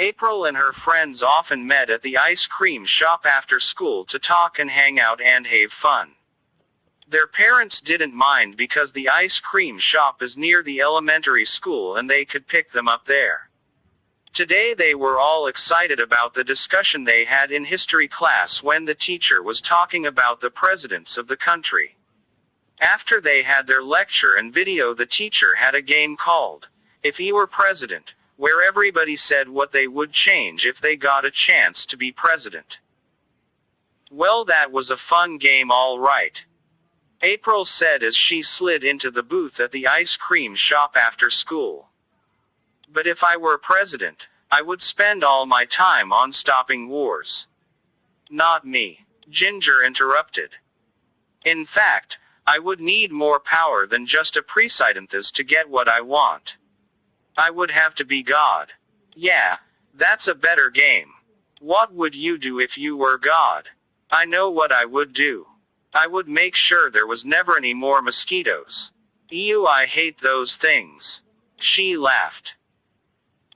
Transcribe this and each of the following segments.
April and her friends often met at the ice cream shop after school to talk and hang out and have fun. Their parents didn't mind because the ice cream shop is near the elementary school and they could pick them up there. Today they were all excited about the discussion they had in history class when the teacher was talking about the presidents of the country. After they had their lecture and video, the teacher had a game called If He Were President, where everybody said what they would change if they got a chance to be president. Well, that was a fun game, all right, April said as she slid into the booth at the ice cream shop after school. But if I were president, I would spend all my time on stopping wars. Not me, Ginger interrupted. In fact, I would need more power than just a president to get what I want. I would have to be God. Yeah, that's a better game. What would you do if you were God? I know what I would do. I would make sure there was never any more mosquitoes. Ew, I hate those things. She laughed.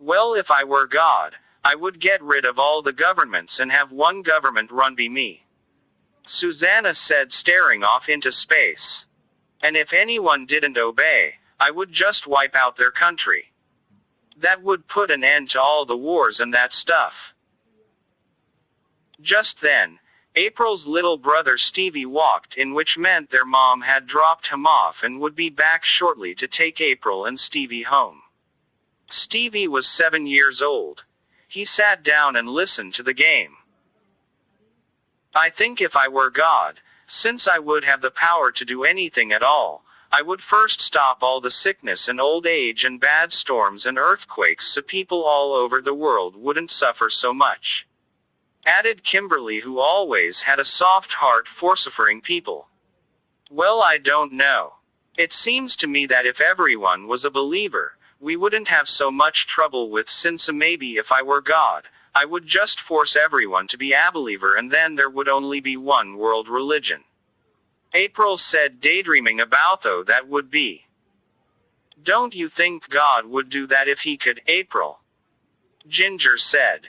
Well, if I were God, I would get rid of all the governments and have one government run by me, Susanna said, staring off into space. And if anyone didn't obey, I would just wipe out their country. That would put an end to all the wars and that stuff. Just then, April's little brother Stevie walked in, which meant their mom had dropped him off and would be back shortly to take April and Stevie home. Stevie was 7 years old. He sat down and listened to the game. I think if I were God, since I would have the power to do anything at all, I would first stop all the sickness and old age and bad storms and earthquakes so people all over the world wouldn't suffer so much, added Kimberly, who always had a soft heart for suffering people. Well, I don't know. It seems to me that if everyone was a believer, we wouldn't have so much trouble with sin, so maybe if I were God, I would just force everyone to be a believer and then there would only be one world religion, April said, daydreaming about how that would be. Don't you think God would do that if he could, April? Ginger said.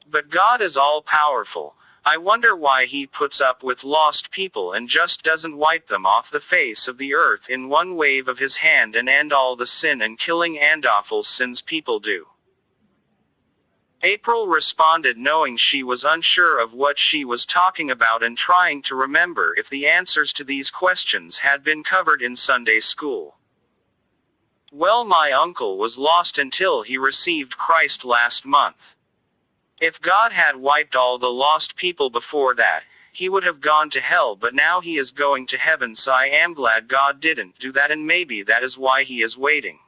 But God is all-powerful. I wonder why he puts up with lost people and just doesn't wipe them off the face of the earth in one wave of his hand and end all the sin and killing and awful sins people do. April responded, knowing she was unsure of what she was talking about and trying to remember if the answers to these questions had been covered in Sunday school. Well, my uncle was lost until he received Christ last month. If God had wiped all the lost people before that, he would have gone to hell, but now he is going to heaven, so I am glad God didn't do that, and maybe that is why he is waiting,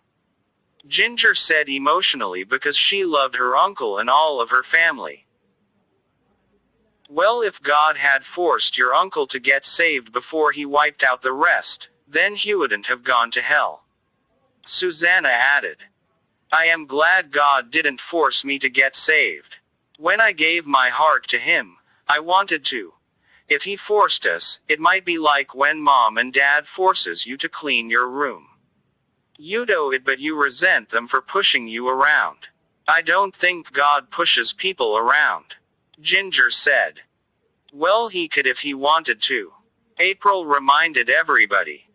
Ginger said emotionally, because she loved her uncle and all of her family. Well, if God had forced your uncle to get saved before he wiped out the rest, then he wouldn't have gone to hell, Susanna added. I am glad God didn't force me to get saved. When I gave my heart to him, I wanted to. If he forced us, it might be like when mom and dad forces you to clean your room. You do it, but you resent them for pushing you around. I don't think God pushes people around, Ginger said. Well, he could if he wanted to, April reminded everybody.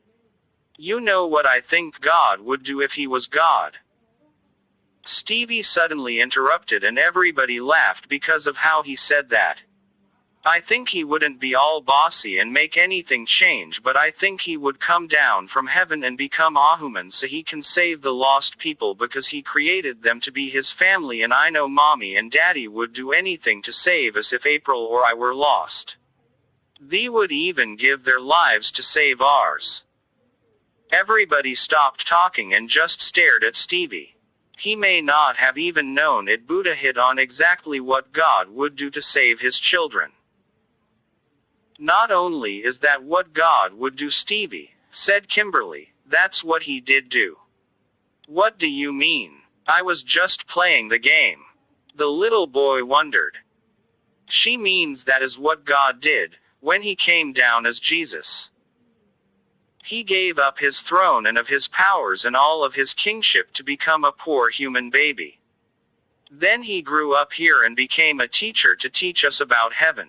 You know what I think God would do if he was God. Stevie suddenly interrupted and everybody laughed because of how he said that. I think he wouldn't be all bossy and make anything change, but I think he would come down from heaven and become a human so he can save the lost people, because he created them to be his family, and I know mommy and daddy would do anything to save us if April or I were lost. They would even give their lives to save ours. Everybody stopped talking and just stared at Stevie. He may not have even known it, Buddha hit on exactly what God would do to save his children. Not only is that what God would do, Stevie, said Kimberly, that's what he did do. What do you mean? I was just playing the game, the little boy wondered. She means that is what God did, when he came down as Jesus. He gave up his throne and of his powers and all of his kingship to become a poor human baby. Then he grew up here and became a teacher to teach us about heaven.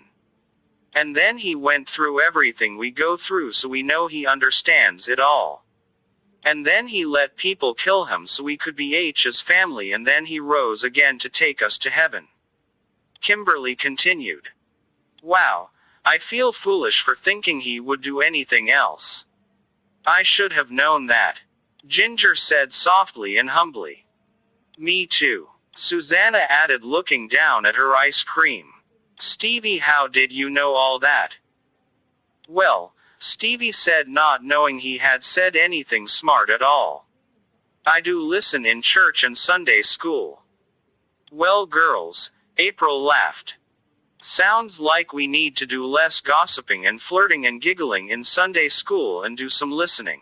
And then he went through everything we go through so we know he understands it all. And then he let people kill him so we could be H's family, and then he rose again to take us to heaven. Kimberly continued. Wow, I feel foolish for thinking he would do anything else. I should have known that. Ginger said softly and humbly. Me too, Susanna added, looking down at her ice cream. Stevie, how did you know all that? Well, Stevie said, not knowing he had said anything smart at all. I do listen in church and Sunday school. Well, girls, April laughed. Sounds like we need to do less gossiping and flirting and giggling in Sunday school and do some listening.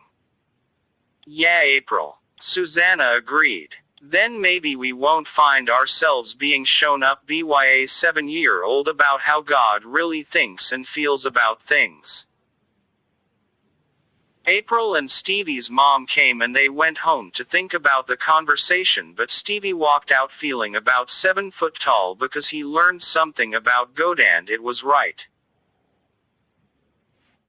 Yeah, April, Susanna agreed. Then maybe we won't find ourselves being shown up by a 7-year-old about how God really thinks and feels about things. April and Stevie's mom came and they went home to think about the conversation, but Stevie walked out feeling about 7 foot tall because he learned something about God and it was right.